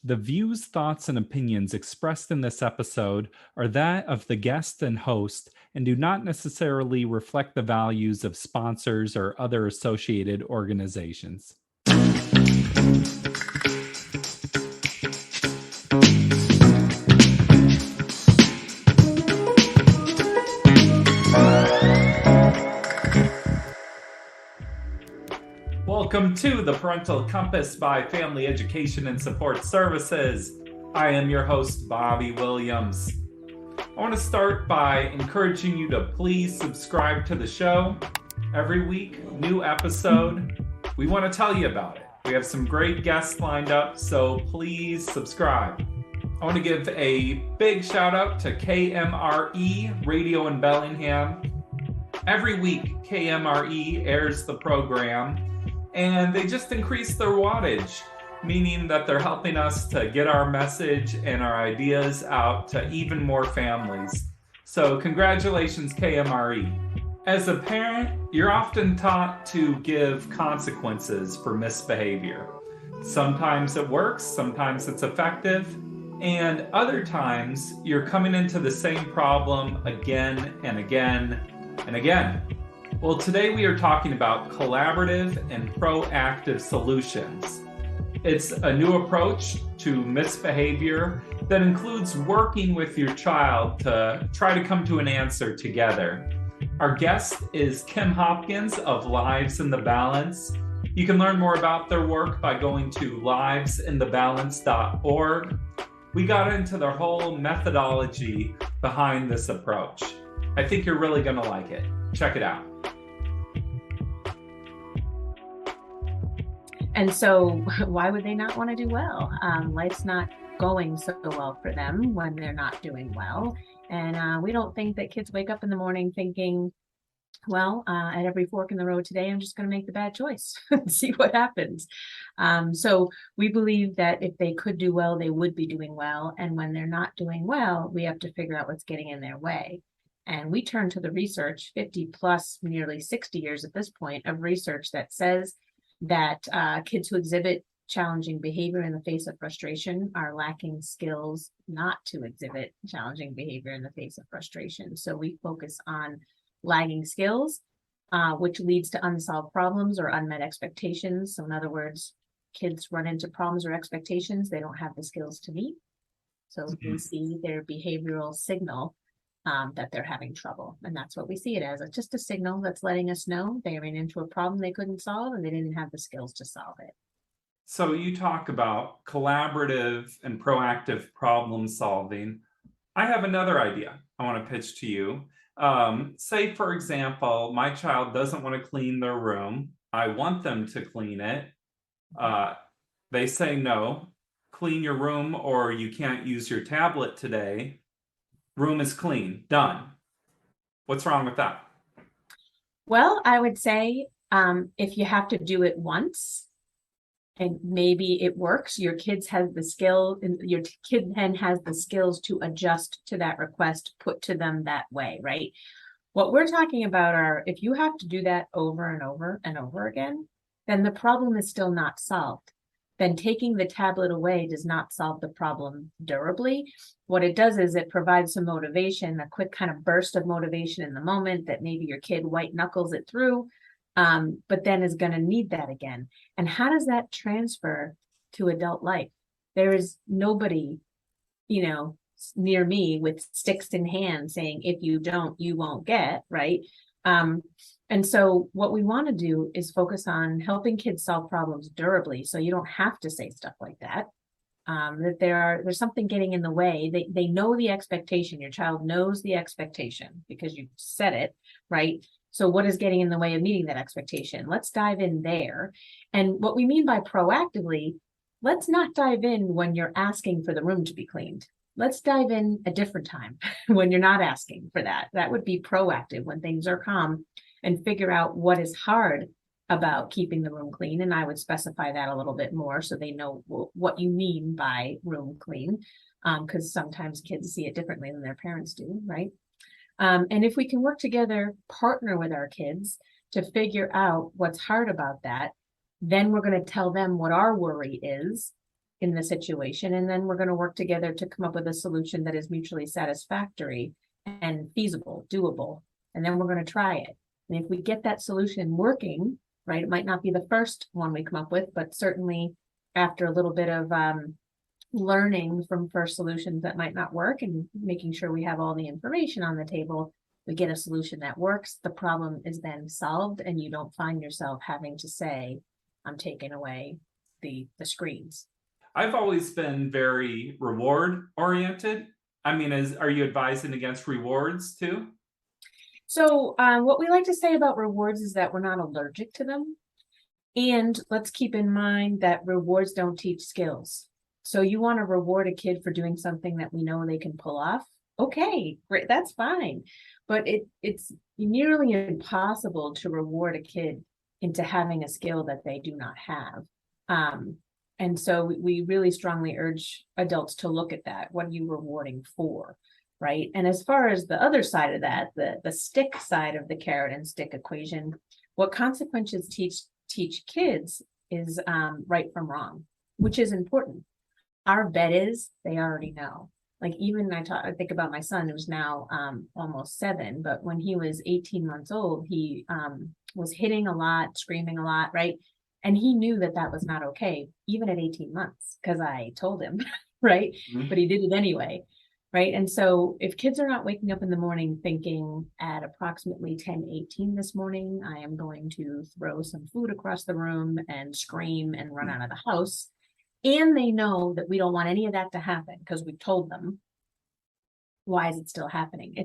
The views, thoughts, and opinions expressed in this episode are that of the guest and host and do not necessarily reflect the values of sponsors or other associated organizations. Welcome to the Parental Compass by Family Education and Support Services. I am your host, Bobby Williams. I want to start by encouraging you to please subscribe to the show. Every week, new episode. We want to tell you about it. We have some great guests lined up, so please subscribe. I want to give a big shout out to KMRE Radio in Bellingham. Every week, KMRE airs the program, and they just increased their wattage, meaning that they're helping us to get our message and our ideas out to even more families. So congratulations, KMRE. As a parent, you're often taught to give consequences for misbehavior. Sometimes it works, sometimes it's effective, and other times you're coming into the same problem again and again and again. Well, today we are talking about collaborative and proactive solutions. It's a new approach to misbehavior that includes working with your child to try to come to an answer together. Our guest is Kim Hopkins of Lives in the Balance. You can learn more about their work by going to livesinthebalance.org. We got into the whole methodology behind this approach. I think you're really going to like it. Check it out. And so why would they not want to do well? Life's not going so well for them when they're not doing well. And we don't think that kids wake up in the morning thinking, well, at every fork in the road today, I'm just going to make the bad choice and see what happens. So we believe that if they could do well, they would be doing well. And when they're not doing well, we have to figure out what's getting in their way. And we turn to the research, 50 plus, nearly 60 years at this point of research that says that kids who exhibit challenging behavior in the face of frustration are lacking skills not to exhibit challenging behavior in the face of frustration. So we focus on lagging skills, which leads to unsolved problems or unmet expectations. So in other words, kids run into problems or expectations they don't have the skills to meet. So we see their behavioral signal that they're having trouble. And that's what we see it as. It's just a signal that's letting us know they ran into a problem they couldn't solve and they didn't have the skills to solve it. So you talk about collaborative and proactive problem solving. I have another idea I want to pitch to you. Say, for example, my child doesn't want to clean their room. I want them to clean it. They say, no, clean your room or you can't use your tablet today. Room is clean, done. What's wrong with that? Well, I would say if you have to do it once and maybe it works, your kids have the skill, and your kid then has the skills to adjust to that request put to them that way, right? What we're talking about are if you have to do that over and over and over again, then the problem is still not solved. Then taking the tablet away does not solve the problem durably. What it does is it provides some motivation, a quick kind of burst of motivation in the moment that maybe your kid white knuckles it through, but then is going to need that again. And how does that transfer to adult life? There is nobody, near me with sticks in hand saying, if you don't, you won't get, right? And so what we want to do is focus on helping kids solve problems durably. So you don't have to say stuff like that. That there's something getting in the way. They know the expectation. Your child knows the expectation because you said it, right? So what is getting in the way of meeting that expectation? Let's dive in there. And what we mean by proactively, let's not dive in when you're asking for the room to be cleaned. Let's dive in a different time when you're not asking for that. That would be proactive when things are calm, and figure out what is hard about keeping the room clean. And I would specify that a little bit more so they know what you mean by room clean, because sometimes kids see it differently than their parents do, right? And if we can work together, partner with our kids to figure out what's hard about that, then we're going to tell them what our worry is in the situation. And then we're going to work together to come up with a solution that is mutually satisfactory and feasible, doable. And then we're going to try it. And if we get that solution working, right, it might not be the first one we come up with, but certainly after a little bit of learning from first solutions that might not work and making sure we have all the information on the table, we get a solution that works. The problem is then solved, and you don't find yourself having to say, I'm taking away the screens. I've always been very reward oriented. I mean, are you advising against rewards too? So what we like to say about rewards is that we're not allergic to them. And let's keep in mind that rewards don't teach skills. So you want to reward a kid for doing something that we know they can pull off. Okay, great, that's fine. But it's nearly impossible to reward a kid into having a skill that they do not have. And so we really strongly urge adults to look at that. What are you rewarding for? Right. And as far as the other side of that, the stick side of the carrot and stick equation, what consequences teach kids is right from wrong, which is important. Our bet is they already know. Like even I think about my son, who's now almost 7, but when he was 18 months old, he was hitting a lot, screaming a lot, right? And he knew that that was not okay, even at 18 months, because I told him, right? Mm-hmm. But he did it anyway, right? And so if kids are not waking up in the morning thinking at approximately 10:18 this morning, I am going to throw some food across the room and scream and run out of the house, and they know that we don't want any of that to happen because we've told them, why is it still happening?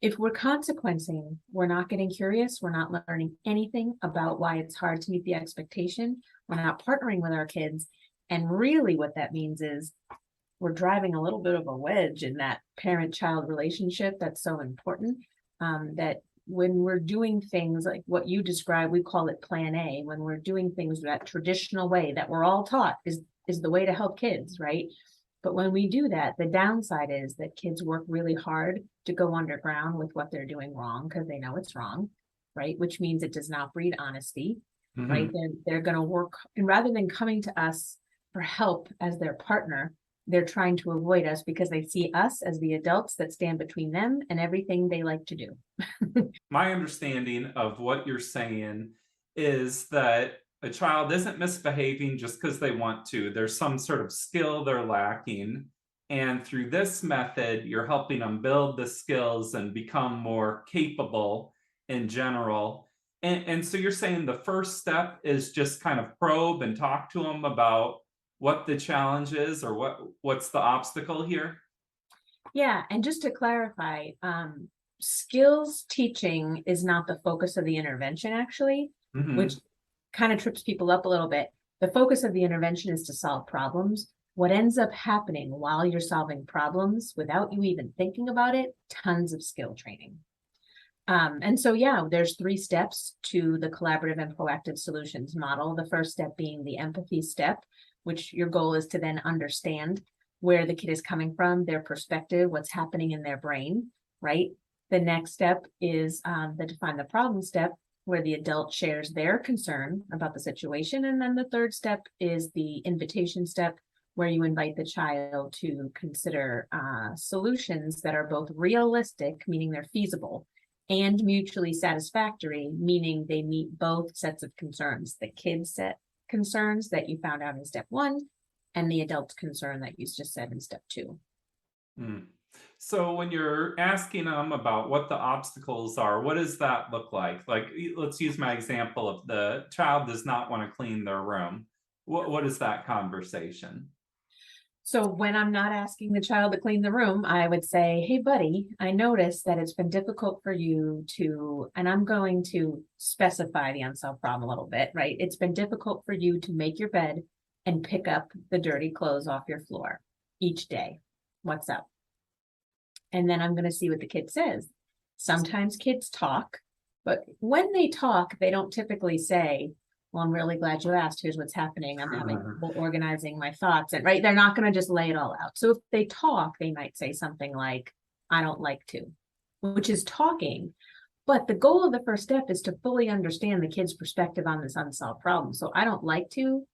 If we're consequencing, we're not getting curious, we're not learning anything about why it's hard to meet the expectation, we're not partnering with our kids. And really what that means is we're driving a little bit of a wedge in that parent-child relationship that's so important, that when we're doing things like what you described, we call it plan A, when we're doing things that traditional way that we're all taught is the way to help kids, right? But when we do that, the downside is that kids work really hard to go underground with what they're doing wrong because they know it's wrong, right? Which means it does not breed honesty, right? They're going to work, and rather than coming to us for help as their partner, they're trying to avoid us because they see us as the adults that stand between them and everything they like to do. My understanding of what you're saying is that a child isn't misbehaving just because they want to. There's some sort of skill they're lacking. And through this method, you're helping them build the skills and become more capable in general. And so you're saying the first step is just kind of probe and talk to them about what the challenge is or what's the obstacle here? Yeah, and just to clarify, skills teaching is not the focus of the intervention, actually, which kind of trips people up a little bit. The focus of the intervention is to solve problems. What ends up happening while you're solving problems without you even thinking about it, tons of skill training. And so, yeah, there's 3 steps to the collaborative and proactive solutions model. The first step being the empathy step, which your goal is to then understand where the kid is coming from, their perspective, what's happening in their brain, right? The next step is the define the problem step, where the adult shares their concern about the situation. And then the third step is the invitation step, where you invite the child to consider solutions that are both realistic, meaning they're feasible, and mutually satisfactory, meaning they meet both sets of concerns, the kid set concerns that you found out in step 1 and the adult concern that you just said in step 2. So when you're asking them about what the obstacles are, what does that look like? Like, let's use my example of the child does not want to clean their room. What is that conversation? So when I'm not asking the child to clean the room, I would say, hey, buddy, I noticed that it's been difficult for you to, and I'm going to specify the unsolved problem a little bit, right? It's been difficult for you to make your bed and pick up the dirty clothes off your floor each day. What's up? And then I'm going to see what the kid says. Sometimes kids talk, but when they talk, they don't typically say, well, I'm really glad you asked. Here's what's happening. I'm having trouble organizing my thoughts. And right, they're not going to just lay it all out. So if they talk, they might say something like, I don't like to, which is talking. But the goal of the first step is to fully understand the kid's perspective on this unsolved problem. So I don't like to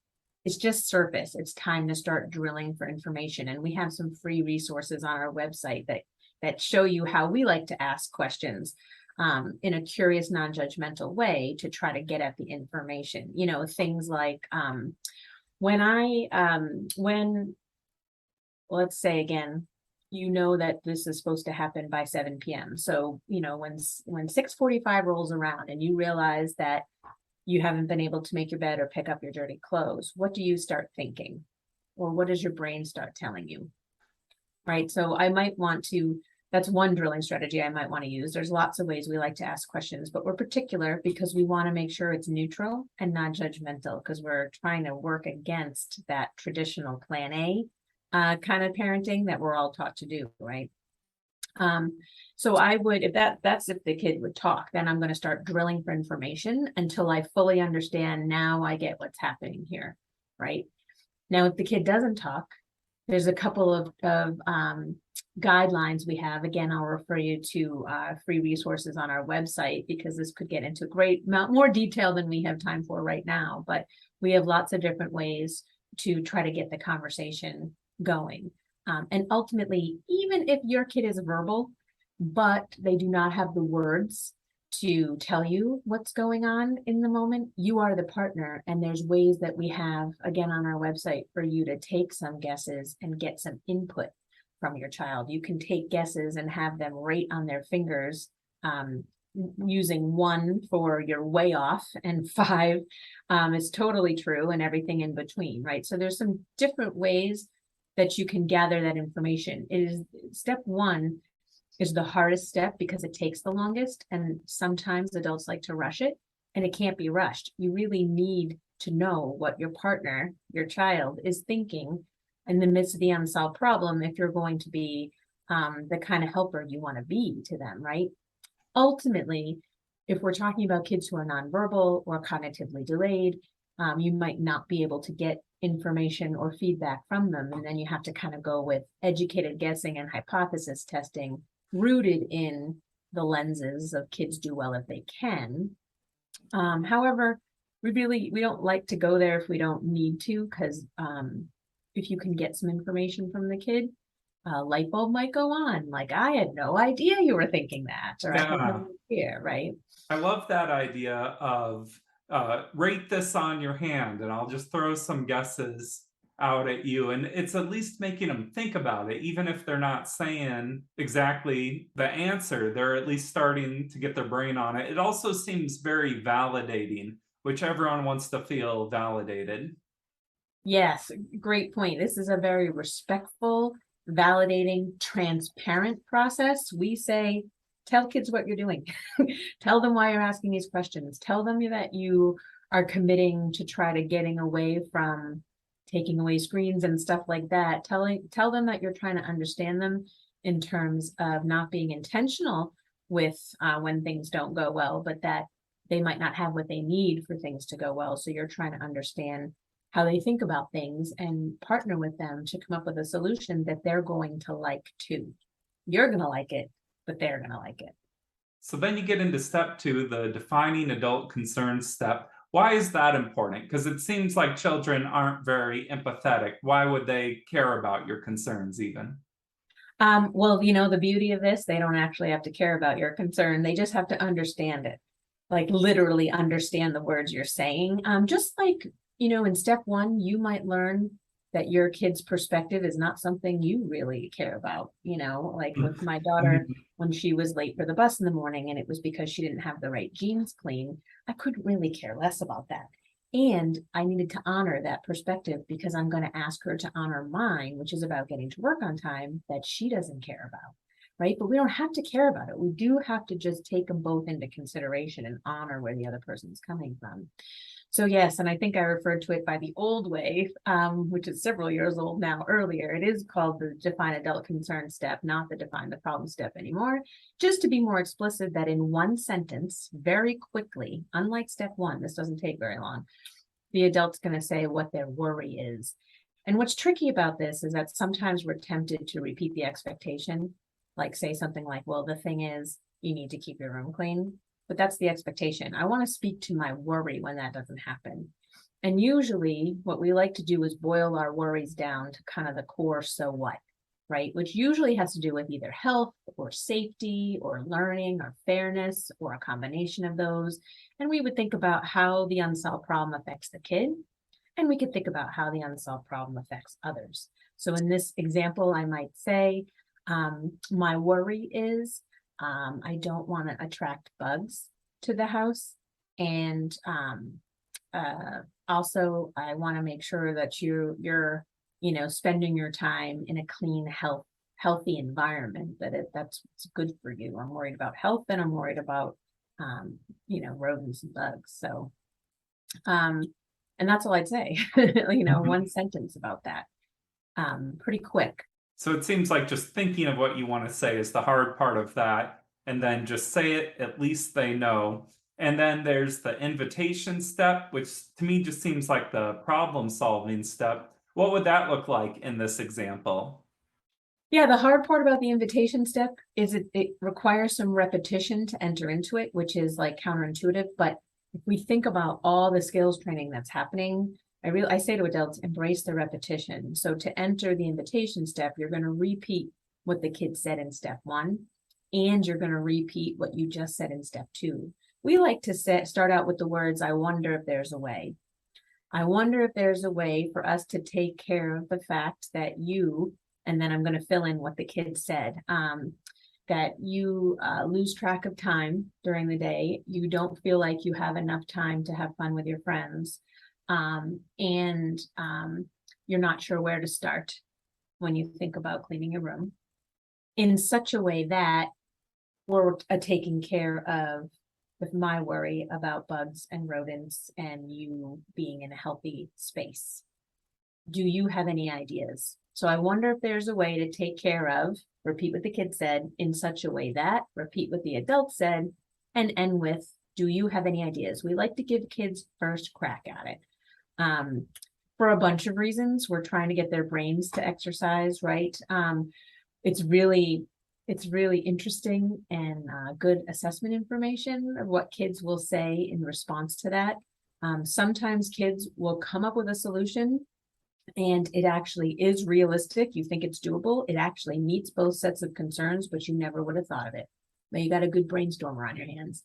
it's just surface. It's time to start drilling for information. And we have some free resources on our website that show you how we like to ask questions in a curious, non-judgmental way to try to get at the information. You know, things like when let's say again, you know that this is supposed to happen by 7 p.m. So, you know, when 6:45 rolls around and you realize that you haven't been able to make your bed or pick up your dirty clothes, what do you start thinking? Or what does your brain start telling you? Right. So I might want to, that's one drilling strategy I might want to use. There's lots of ways we like to ask questions, but we're particular because we want to make sure it's neutral and not judgmental, because we're trying to work against that traditional plan A kind of parenting that we're all taught to do, right? So I would, if that's if the kid would talk, then I'm going to start drilling for information until I fully understand. Now I get what's happening here, right? Now, if the kid doesn't talk, there's a couple of guidelines we have. Again, I'll refer you to free resources on our website, because this could get into great more detail than we have time for right now. But we have lots of different ways to try to get the conversation going. And ultimately, even if your kid is verbal, but they do not have the words to tell you what's going on in the moment, you are the partner. And there's ways that we have, again, on our website for you to take some guesses and get some input from your child. You can take guesses and have them rate on their fingers, using 1 for you're way off and 5 is totally true, and everything in between, right? So there's some different ways that you can gather that information. It is step 1 is the hardest step because it takes the longest, and sometimes adults like to rush it, and it can't be rushed. You really need to know what your partner, your child, is thinking in the midst of the unsolved problem if you're going to be the kind of helper you want to be to them, right? Ultimately, if we're talking about kids who are nonverbal or cognitively delayed, you might not be able to get information or feedback from them. And then you have to kind of go with educated guessing and hypothesis testing, rooted in the lenses of kids do well if they can. However, we don't like to go there if we don't need to, because if you can get some information from the kid, a light bulb might go on. Like, I had no idea you were thinking that, or I had no idea, right? I love that idea of rate this on your hand, and I'll just throw some guesses out at you. And it's at least making them think about it. Even if they're not saying exactly the answer, they're at least starting to get their brain on it. It also seems very validating, which everyone wants to feel validated. Yes, great point. This is a very respectful, validating, transparent process. We say, tell kids what you're doing. Tell them why you're asking these questions. Tell them that you are committing to try to getting away from taking away screens and stuff like that. Tell them that you're trying to understand them in terms of not being intentional with when things don't go well, but that they might not have what they need for things to go well. So you're trying to understand how they think about things and partner with them to come up with a solution that they're going to like too. You're going to like it, but they're going to like it. So then you get into step 2, the defining adult concerns step. Why is that important? Because it seems like children aren't very empathetic. Why would they care about your concerns even? Well, you know, the beauty of this, they don't actually have to care about your concern. They just have to understand it, like literally understand the words you're saying. Just like, you know, in step 1, you might learn that your kid's perspective is not something you really care about. You know, like with my daughter, when she was late for the bus in the morning and it was because she didn't have the right jeans clean, I couldn't really care less about that. And I needed to honor that perspective because I'm going to ask her to honor mine, which is about getting to work on time, that she doesn't care about. Right. But we don't have to care about it. We do have to just take them both into consideration and honor where the other person's coming from. So yes, and I think I referred to it by the old way, which is several years old now, earlier. It is called the define adult concern step, not the define the problem step anymore. Just to be more explicit that in one sentence, very quickly, unlike step 1, this doesn't take very long, the adult's going to say what their worry is. And what's tricky about this is that sometimes we're tempted to repeat the expectation, like say something like, well, the thing is, you need to keep your room clean. But that's the expectation. I want to speak to my worry when that doesn't happen. And usually what we like to do is boil our worries down to kind of the core so what, right? Which usually has to do with either health or safety or learning or fairness or a combination of those. And we would think about how the unsolved problem affects the kid. And we could think about how the unsolved problem affects others. So in this example, I might say, my worry is I don't want to attract bugs to the house. And also, I want to make sure that you're spending your time in a clean, healthy environment, that's good for you. I'm worried about health, and I'm worried about rodents and bugs. So and that's all I'd say. One sentence about that. Pretty quick. So it seems like just thinking of what you want to say is the hard part of that, and then just say it, at least they know. And then there's the invitation step, which to me just seems like the problem solving step. What would that look like in this example? Yeah, the hard part about the invitation step is it requires some repetition to enter into it, which is like counterintuitive. But if we think about all the skills training that's happening, I say to adults, embrace the repetition. So to enter the invitation step, you're going to repeat what the kid said in step 1, and you're going to repeat what you just said in step 2. We like to start out with the words, I wonder if there's a way. I wonder if there's a way for us to take care of the fact that you, and then I'm going to fill in what the kid said, that you lose track of time during the day. You don't feel like you have enough time to have fun with your friends. And you're not sure where to start when you think about cleaning your room, in such a way that we're taking care of with my worry about bugs and rodents and you being in a healthy space. Do you have any ideas? So I wonder if there's a way to take care of, repeat what the kid said in such a way that, repeat what the adult said, and end with, do you have any ideas? We like to give kids first crack at it. For a bunch of reasons. We're trying to get their brains to exercise, right? It's really interesting and good assessment information of what kids will say in response to that. Sometimes kids will come up with a solution and it actually is realistic. You think it's doable. It actually meets both sets of concerns, but you never would have thought of it. But you got a good brainstormer on your hands.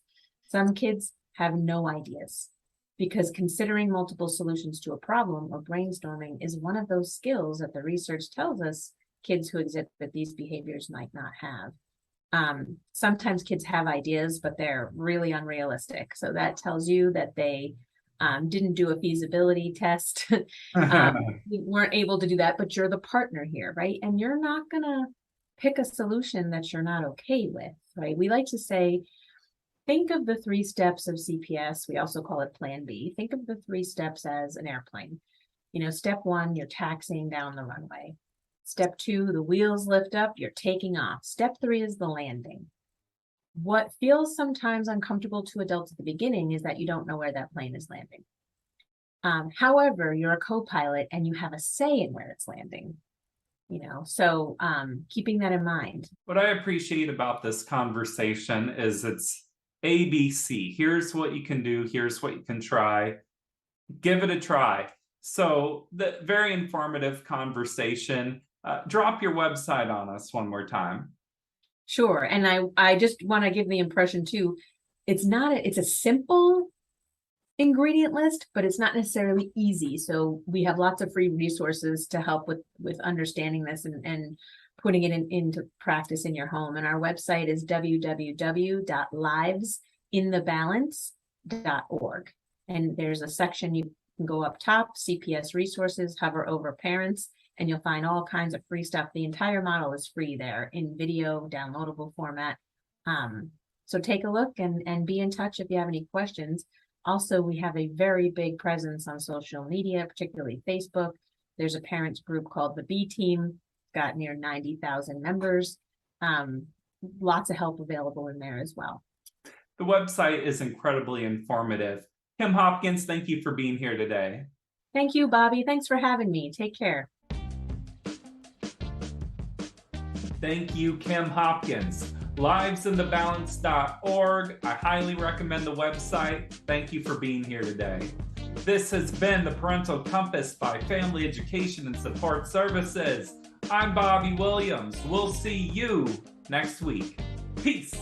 Some kids have no ideas, because considering multiple solutions to a problem or brainstorming is one of those skills that the research tells us kids who exhibit these behaviors might not have. Sometimes kids have ideas, but they're really unrealistic. So that tells you that they didn't do a feasibility test. We weren't able to do that, but you're the partner here, right? And you're not gonna pick a solution that you're not okay with, right? We like to say, think of the 3 steps of CPS. We also call it Plan B. Think of the 3 steps as an airplane. Step 1, you're taxiing down the runway. Step 2, the wheels lift up, you're taking off. Step 3 is the landing. What feels sometimes uncomfortable to adults at the beginning is that you don't know where that plane is landing. However, you're a co-pilot and you have a say in where it's landing. So keeping that in mind. What I appreciate about this conversation is it's ABC. Here's what you can do. Here's what you can try. Give it a try. So the very informative conversation. Drop your website on us one more time. Sure. And I just want to give the impression too, it's a simple ingredient list, but it's not necessarily easy. So we have lots of free resources to help with understanding this and putting it into practice in your home. And our website is www.livesinthebalance.org. And there's a section you can go up top, CPS resources, hover over parents, and you'll find all kinds of free stuff. The entire model is free there in video, downloadable format. So take a look and be in touch if you have any questions. Also, we have a very big presence on social media, particularly Facebook. There's a parents group called the B Team, got near 90,000 members. Lots of help available in there as well. The website is incredibly informative. Kim Hopkins, thank you for being here today. Thank you, Bobby. Thanks for having me. Take care. Thank you, Kim Hopkins. Livesinthebalance.org. I highly recommend the website. Thank you for being here today. This has been the Parental Compass by Family Education and Support Services. I'm Bobby Williams. We'll see you next week. Peace.